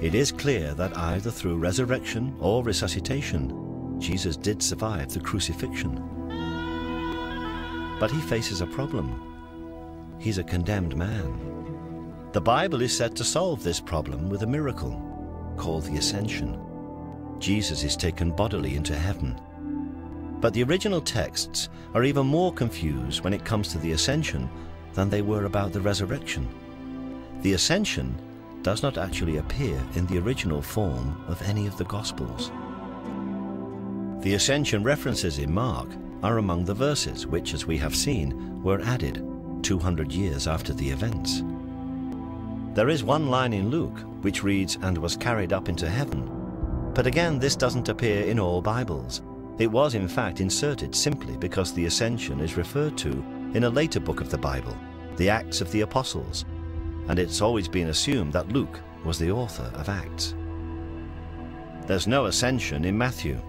It is clear that either through resurrection or resuscitation, Jesus did survive the crucifixion. But he faces a problem. He's a condemned man. The Bible is said to solve this problem with a miracle called the Ascension. Jesus is taken bodily into heaven. But the original texts are even more confused when it comes to the Ascension than they were about the resurrection. The Ascension does not actually appear in the original form of any of the Gospels. The Ascension references in Mark are among the verses which, as we have seen, were added 200 years after the events. There is one line in Luke which reads, "and was carried up into heaven." But again, this doesn't appear in all Bibles. It was in fact inserted simply because the Ascension is referred to in a later book of the Bible, the Acts of the Apostles, and it's always been assumed that Luke was the author of Acts. There's no Ascension in Matthew,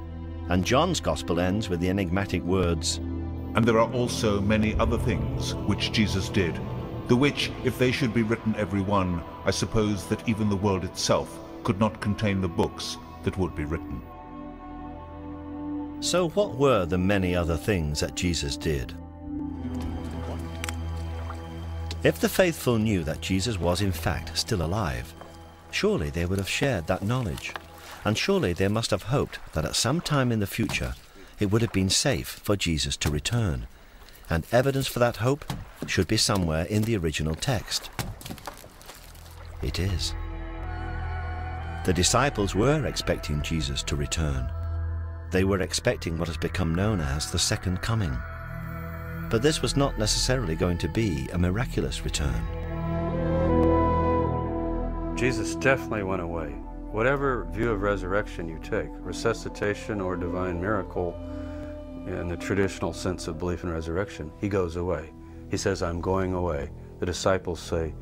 and John's Gospel ends with the enigmatic words, "And there are also many other things which Jesus did, the which, if they should be written every one, I suppose that even the world itself could not contain the books that would be written." So what were the many other things that Jesus did? If the faithful knew that Jesus was in fact still alive, surely they would have shared that knowledge, and surely they must have hoped that at some time in the future it would have been safe for Jesus to return, and evidence for that hope should be somewhere in the original text. It is. The disciples were expecting Jesus to return. They were expecting what has become known as the second coming. But this was not necessarily going to be a miraculous return. Jesus definitely went away. Whatever view of resurrection you take, resuscitation or divine miracle, in the traditional sense of belief in resurrection, he goes away. He says, "I'm going away." The disciples say,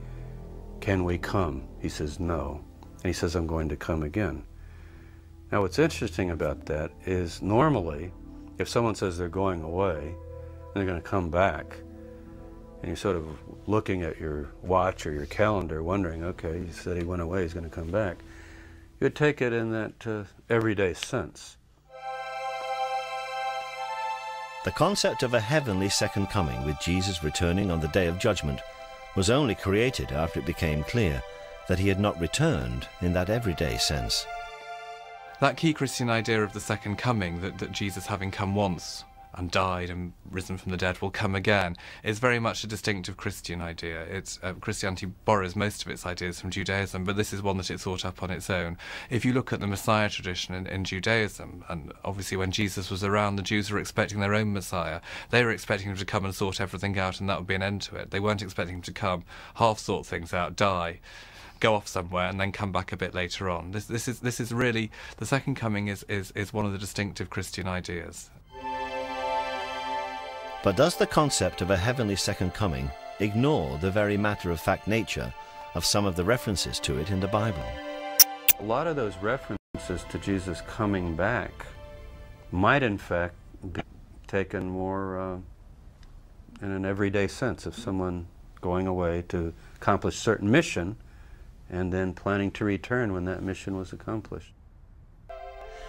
"Can we come?" He says, "No." And he says, "I'm going to come again." Now what's interesting about that is normally, if someone says they're going away, and they're going to come back, and you're sort of looking at your watch or your calendar wondering, okay, he said he went away, he's going to come back, you would take it in that everyday sense. The concept of a heavenly second coming with Jesus returning on the Day of Judgment was only created after it became clear that he had not returned in that everyday sense. That key Christian idea of the second coming, that Jesus having come once and died and risen from the dead will come again, is very much a distinctive Christian idea. Christianity borrows most of its ideas from Judaism, but this is one that it thought up on its own. If you look at the Messiah tradition in Judaism, and obviously when Jesus was around, the Jews were expecting their own Messiah. They were expecting him to come and sort everything out, and that would be an end to it. They weren't expecting him to come, half sort things out, die, go off somewhere and then come back a bit later on. This is really, the second coming is one of the distinctive Christian ideas. But does the concept of a heavenly second coming ignore the very matter-of-fact nature of some of the references to it in the Bible? A lot of those references to Jesus coming back might in fact be taken more in an everyday sense of someone going away to accomplish a certain mission and then planning to return when that mission was accomplished.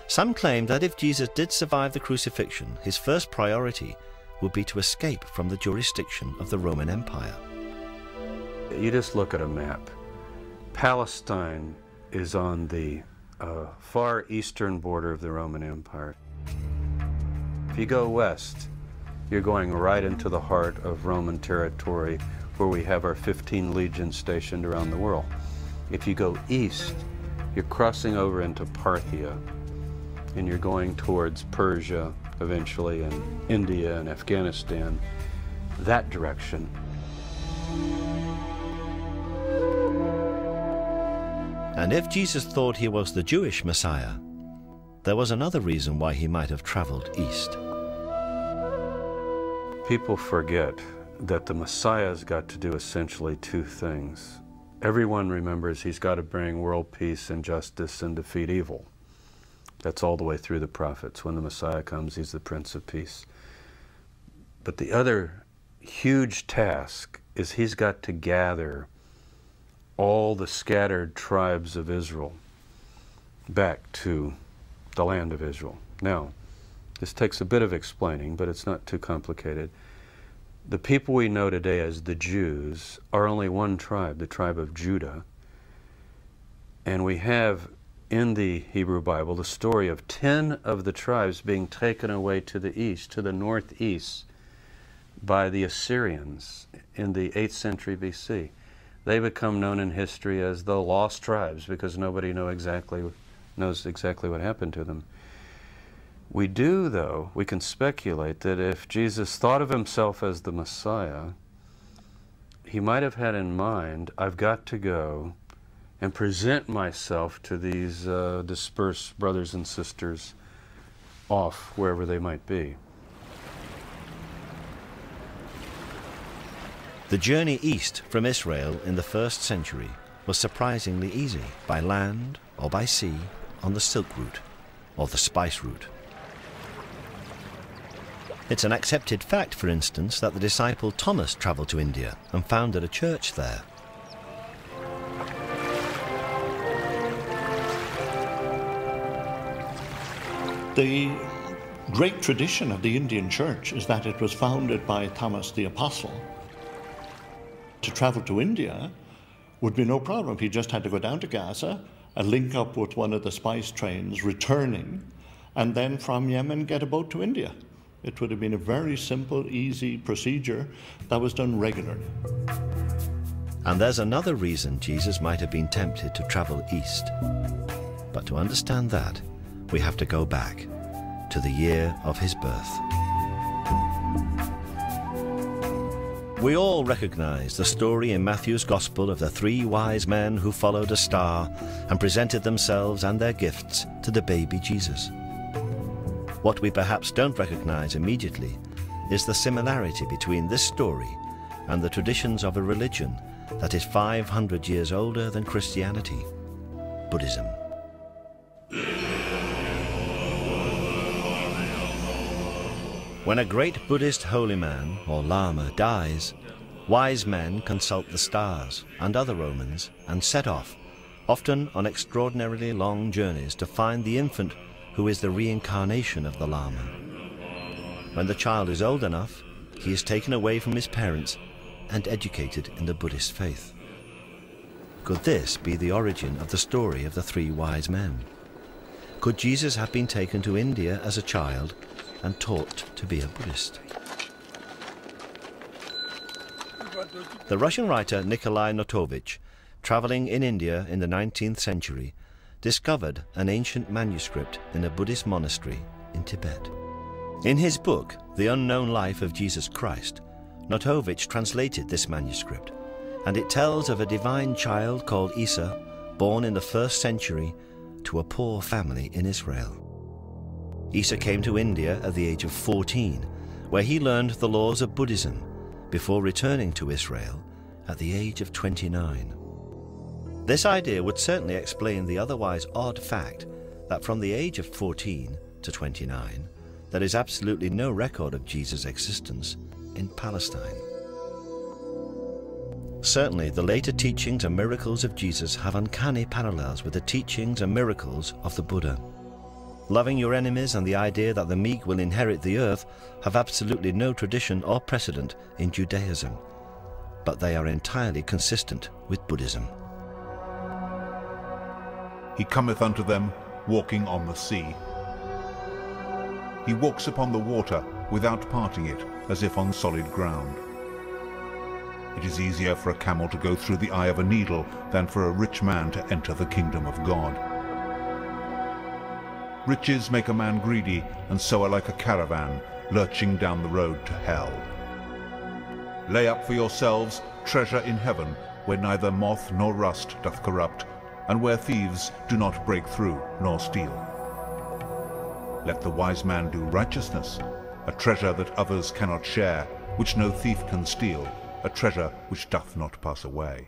Some claim that if Jesus did survive the crucifixion, his first priority would be to escape from the jurisdiction of the Roman Empire. You just look at a map. Palestine is on the far eastern border of the Roman Empire. If you go west, you're going right into the heart of Roman territory where we have our 15 legions stationed around the world. If you go east, you're crossing over into Parthia, and you're going towards Persia eventually, and India and Afghanistan, that direction. And if Jesus thought he was the Jewish Messiah, there was another reason why he might have traveled east. People forget that the Messiah's got to do essentially two things. Everyone remembers he's got to bring world peace and justice and defeat evil. That's all the way through the prophets. When the Messiah comes, he's the Prince of Peace. But the other huge task is he's got to gather all the scattered tribes of Israel back to the land of Israel. Now, this takes a bit of explaining, but it's not too complicated. The people we know today as the Jews are only one tribe, the tribe of Judah. And we have in the Hebrew Bible the story of 10 of the tribes being taken away to the east, to the northeast, by the Assyrians in the 8th century BC. They become known in history as the lost tribes because nobody knows exactly what happened to them. We do, though, we can speculate that if Jesus thought of himself as the Messiah, he might have had in mind, I've got to go and present myself to these dispersed brothers and sisters off wherever they might be. The journey east from Israel in the 1st century was surprisingly easy, by land or by sea, on the Silk Route or the Spice Route. It's an accepted fact, for instance, that the disciple Thomas travelled to India and founded a church there. The great tradition of the Indian church is that it was founded by Thomas the Apostle. To travel to India would be no problem. He just had to go down to Gaza and link up with one of the spice trains returning, and then from Yemen get a boat to India. It would have been a very simple, easy procedure that was done regularly. And there's another reason Jesus might have been tempted to travel east. But to understand that, we have to go back to the year of his birth. We all recognize the story in Matthew's Gospel of the 3 wise men who followed a star and presented themselves and their gifts to the baby Jesus. What we perhaps don't recognize immediately is the similarity between this story and the traditions of a religion that is 500 years older than Christianity, Buddhism. When a great Buddhist holy man, or Lama, dies, wise men consult the stars and other omens and set off, often on extraordinarily long journeys, to find the infant who is the reincarnation of the Lama. When the child is old enough, he is taken away from his parents and educated in the Buddhist faith. Could this be the origin of the story of the 3 wise men? Could Jesus have been taken to India as a child and taught to be a Buddhist? The Russian writer Nikolai Notovich, traveling in India in the 19th century, discovered an ancient manuscript in a Buddhist monastery in Tibet. In his book, The Unknown Life of Jesus Christ, Notovich translated this manuscript, and it tells of a divine child called Isa, born in the 1st century to a poor family in Israel. Isa came to India at the age of 14, where he learned the laws of Buddhism before returning to Israel at the age of 29. This idea would certainly explain the otherwise odd fact that from the age of 14 to 29, there is absolutely no record of Jesus' existence in Palestine. Certainly, the later teachings and miracles of Jesus have uncanny parallels with the teachings and miracles of the Buddha. Loving your enemies and the idea that the meek will inherit the earth have absolutely no tradition or precedent in Judaism, but they are entirely consistent with Buddhism. He cometh unto them, walking on the sea. He walks upon the water, without parting it, as if on solid ground. It is easier for a camel to go through the eye of a needle than for a rich man to enter the kingdom of God. Riches make a man greedy, and so are like a caravan, lurching down the road to hell. Lay up for yourselves treasure in heaven, where neither moth nor rust doth corrupt, and where thieves do not break through nor steal. Let the wise man do righteousness, a treasure that others cannot share, which no thief can steal, a treasure which doth not pass away.